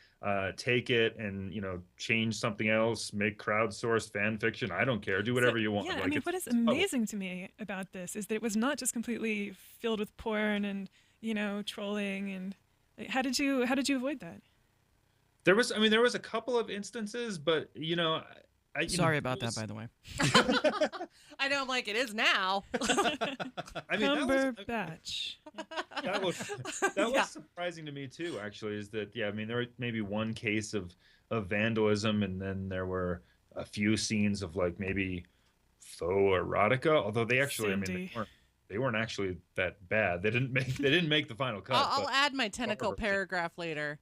take it and, change something else, make crowdsourced fan fiction. I don't care. Do whatever you want. Yeah, what is amazing to me about this is that it was not just completely filled with porn and, trolling. And how did you avoid that? There was a couple of instances, but, Sorry about that, by the way. I know, I'm like, it is now. Cumberbatch. That was surprising to me too, actually, is that, there was maybe one case of vandalism, and then there were a few scenes of like maybe faux erotica, although they actually, they weren't actually that bad. They didn't make the final cut. I'll add my tentacle paragraph later.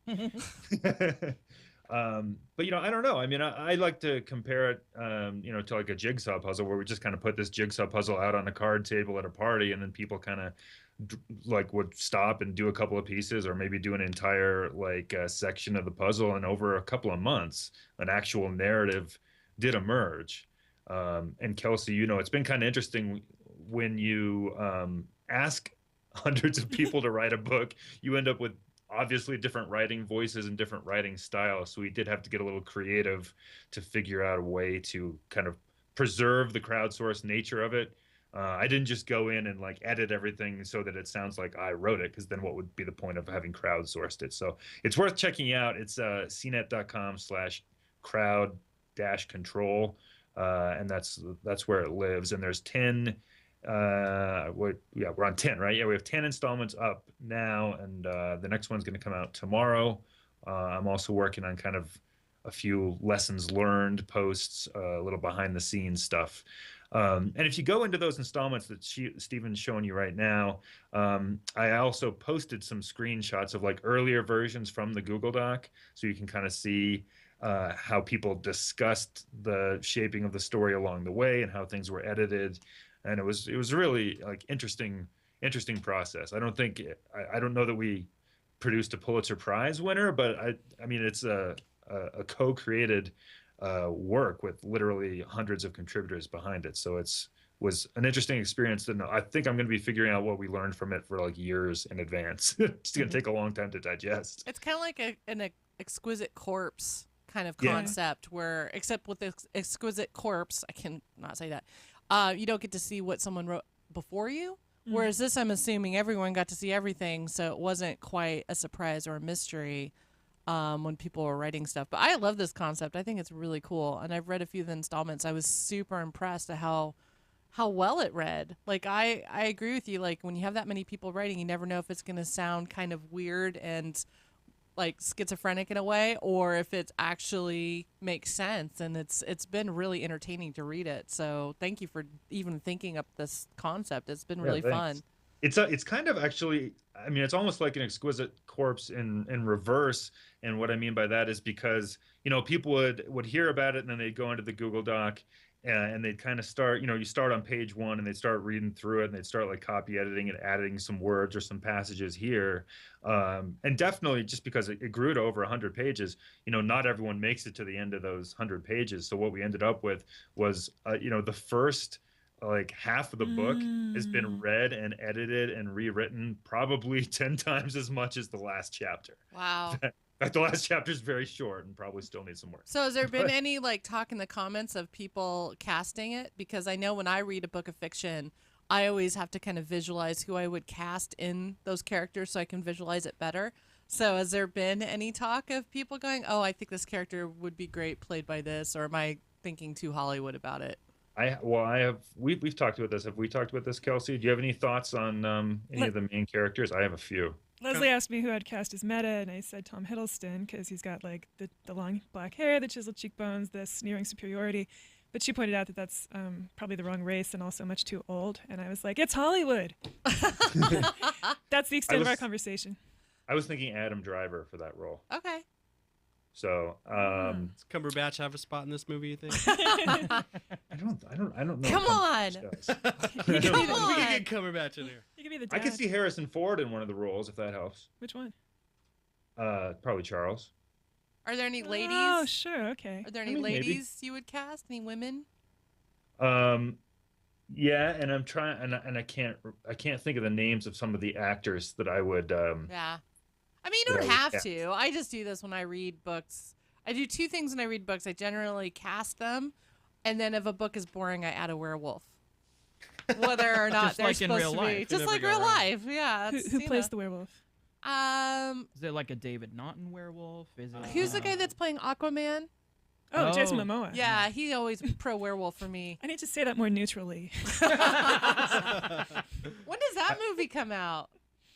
But I don't know. I mean, I like to compare it, to like a jigsaw puzzle where we just kind of put this jigsaw puzzle out on a card table at a party, and then people kind of like would stop and do a couple of pieces, or maybe do an entire section of the puzzle. And over a couple of months, an actual narrative did emerge. And Kelsey, it's been kind of interesting when you ask hundreds of people to write a book, you end up with obviously different writing voices and different writing styles. So we did have to get a little creative to figure out a way to kind of preserve the crowdsourced nature of it. I didn't just go in and edit everything so that it sounds like I wrote it, because then what would be the point of having crowdsourced it? So it's worth checking out. It's cnet.com/crowd-control. And that's where it lives. And there's 10, we're on 10, right? Yeah, we have 10 installments up now, and the next one's going to come out tomorrow. I'm also working on kind of a few lessons learned posts, a little behind the scenes stuff. And if you go into those installments that Stephen's showing you right now, I also posted some screenshots of earlier versions from the Google Doc, so you can kind of see how people discussed the shaping of the story along the way and how things were edited. And it was really interesting process. I don't know that we produced a Pulitzer Prize winner, but I mean it's a co-created work with literally hundreds of contributors behind it. So was an interesting experience. And I think I'm going to be figuring out what we learned from it for years in advance. It's going to take a long time to digest. It's kind of like an exquisite corpse kind of concept, where, except with the exquisite corpse, I can not say that, you don't get to see what someone wrote before you. Whereas this, I'm assuming everyone got to see everything, so it wasn't quite a surprise or a mystery when people were writing stuff. But I love this concept. I think it's really cool, and I've read a few of the installments. I was super impressed at how well it read. I agree with you. When you have that many people writing, you never know if it's going to sound kind of weird and schizophrenic in a way, or if it actually makes sense. And it's been really entertaining to read it. So thank you for even thinking up this concept. It's been really fun. It's kind of actually, I mean, it's almost like an exquisite corpse in reverse. And what I mean by that is because, people would hear about it, and then they'd go into the Google Doc, and they'd kind of start, you start on page 1 and they'd start reading through it, and they'd start copy editing and adding some words or some passages here. And definitely just because it grew to over 100 pages, not everyone makes it to the end of those 100 pages. So what we ended up with was, the first half of the book has been read and edited and rewritten probably 10 times as much as the last chapter. Wow. In fact, the last chapter is very short and probably still needs some work. So has there been any talk in the comments of people casting it? Because I know when I read a book of fiction, I always have to kind of visualize who I would cast in those characters so I can visualize it better. So has there been any talk of people going, oh, I think this character would be great played by this, or am I thinking too Hollywood about it? We've talked about this. Have we talked about this, Kelsey? Do you have any thoughts on any of the main characters? I have a few. Leslie asked me who I'd cast as Meta, and I said Tom Hiddleston, because he's got the long black hair, the chiseled cheekbones, the sneering superiority. But she pointed out that that's probably the wrong race and also much too old. And I was like, it's Hollywood. That's the extent of our conversation. I was thinking Adam Driver for that role. Okay. So, does Cumberbatch have a spot in this movie, you think? I don't know. Come on. We can get Cumberbatch in here. You could be the dad. I could see Harrison Ford in one of the roles, if that helps. Which one? Probably Charles. Are there any ladies? Oh, sure, okay. Are there any ladies you would cast? Any women? Yeah, and I'm trying, and I can't think of the names of some of the actors that I would. Yeah. I mean, you don't have to. I just do this when I read books. I do two things when I read books. I generally cast them, and then if a book is boring, I add a werewolf. Whether or not they're supposed to be. Just like real life, yeah. Who plays the werewolf? Is it like a David Naughton werewolf? Is it? Who's the guy that's playing Aquaman? Oh, Jason Momoa. Yeah, he's always pro werewolf for me. I need to say that more neutrally. When does that movie come out?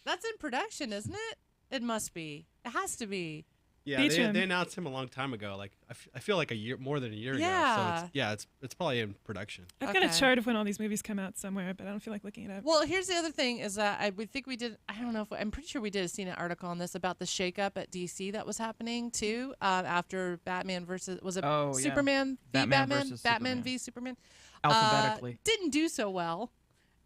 That's in production, isn't it? It must be. It has to be. Yeah, Beecham. they announced him a long time ago. Like I feel like more than a year Yeah. ago. So it's probably in production. I've got a chart of when all these movies come out somewhere, but I don't feel like looking it up. Well, here's the other thing is that we think we did. I don't know if I'm pretty sure we did a CNET article on this about the shakeup at DC that was happening too after Batman versus Superman v Batman v Superman Alphabetically. didn't do so well,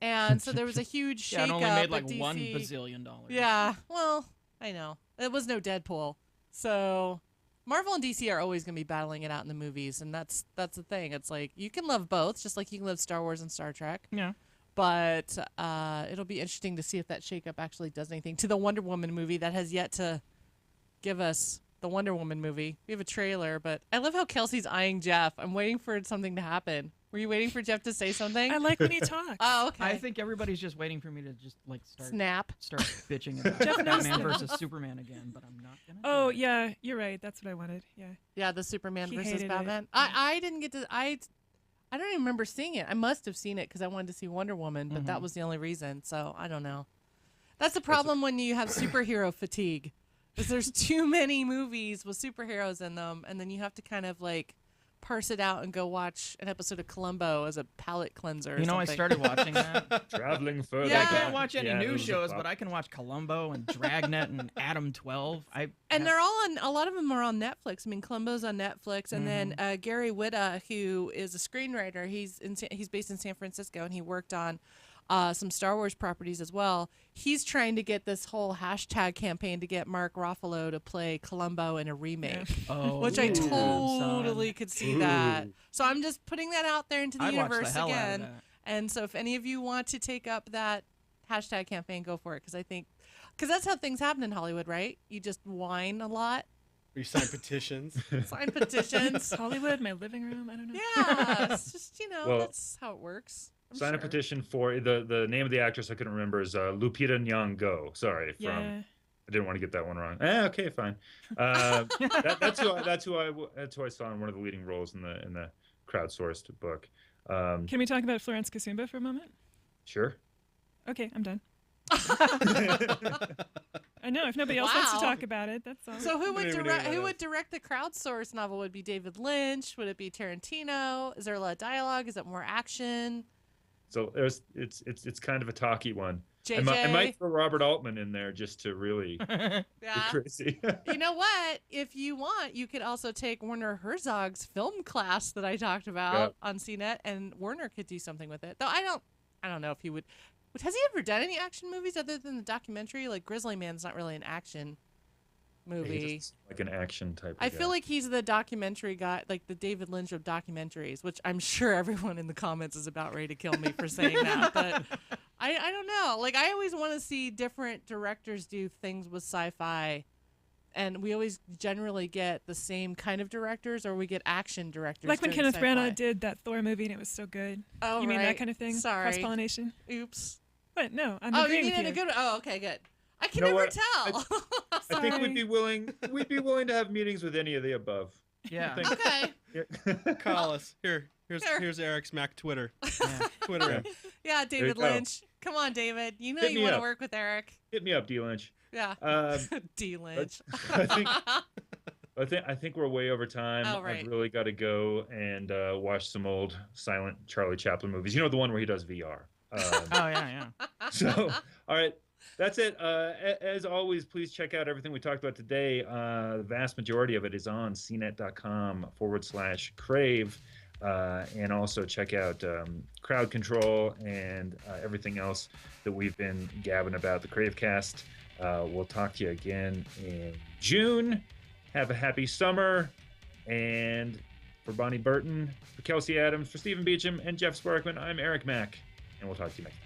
and so there was a huge shakeup. Yeah, it only made like at DC. $1 bazillion. Yeah, well, I know it was no Deadpool, so Marvel and DC are always going to be battling it out in the movies, and that's the thing. It's like you can love both, just like you can love Star Wars and Star Trek. Yeah. But it'll be interesting to see if that shakeup actually does anything to the Wonder Woman movie that has yet to give us the Wonder Woman movie. We have a trailer, but I love how Kelsey's eyeing Jeff. I'm waiting for something to happen. Were you waiting for Jeff to say something? I like when he talks. Oh, okay. I think everybody's just waiting for me to just like start bitching about Jeff knows Batman that. versus Superman again, but I'm not gonna. Oh yeah, you're right. That's what I wanted. Yeah. Yeah, the Superman He versus hated Batman. it. I didn't get to. I don't even remember seeing it. I must have seen it because I wanted to see Wonder Woman, but that was the only reason. So I don't know. That's the problem when you have superhero fatigue, is there's too many movies with superheroes in them, and then you have to kind of like parse it out and go watch an episode of Columbo as a palate cleanser. You know, I started watching that. Traveling further. Yeah. I can't watch any Yeah, new those are shows, pop- but I can watch Columbo and Dragnet and Adam 12. And they're all on. A lot of them are on Netflix. I mean, Columbo's on Netflix, and then Gary Whitta, who is a screenwriter, he's based in San Francisco, and he worked on some Star Wars properties as well. He's trying to get this whole hashtag campaign to get Mark Ruffalo to play Columbo in a remake, which I totally could see that. So I'm just putting that out there into the universe again. And so if any of you want to take up that hashtag campaign, go for it, because that's how things happen in Hollywood, right? You just whine a lot. You sign petitions. Sign petitions. Hollywood, my living room. I don't know. Yeah, it's just Well, that's how it works. I'm Sign a sure. petition for the name of the actress I couldn't remember is Lupita Nyong'o. Sorry, Yeah. I didn't want to get that one wrong. Okay, fine. That's who I saw in one of the leading roles in the crowdsourced book. Can we talk about Florence Kasumba for a moment? Sure. Okay, I'm done. I know. If nobody else wants to talk about it, that's all. So who would direct the crowdsourced novel? Would it be David Lynch? Would it be Tarantino? Is there a lot of dialoge? Is it more action? So it's kind of a talky one. JJ? I might throw Robert Altman in there just to really Yeah. be crazy. You know what? If you want, you could also take Werner Herzog's film class that I talked about on CNET, and Werner could do something with it. Though I don't know if he would. Has he ever done any action movies other than the documentary? Like Grizzly Man's not really an action movie. He's like an action type. I feel like he's the documentary guy, like the David Lynch of documentaries, which I'm sure everyone in the comments is about ready to kill me for saying that. But I don't know. Like I always want to see different directors do things with sci-fi, and we always generally get the same kind of directors, or we get action directors. Like when doing Kenneth sci-fi. Branagh did that Thor movie and it was so good. Oh, you mean that right. kind of thing? Sorry. Cross-pollination? Oops. What? No, I'm Oh, agreeing you with mean you. a good? Oh, okay, good. I can You know never what? tell. I think we'd be willing to have meetings with any of the above. Yeah. Okay. Call us. Here's Eric's Mac Twitter. Yeah. Twitter. him. Yeah, David go. Lynch. Come on, David. You know Hit you me want to up. work with Eric. Hit me up, D Lynch. Yeah. D Lynch. I think we're way over time. Oh, right. I've really got to go and watch some old silent Charlie Chaplin movies. You know, the one where he does VR. Oh yeah. So, all right. That's it. As always, please check out everything we talked about today. The vast majority of it is on cnet.com/crave. And also check out Crowd Control and everything else that we've been gabbing about, the CraveCast. We'll talk to you again in June. Have a happy summer. And for Bonnie Burton, for Kelsey Adams, for Stephen Beecham, and Jeff Sparkman, I'm Eric Mack. And we'll talk to you next time.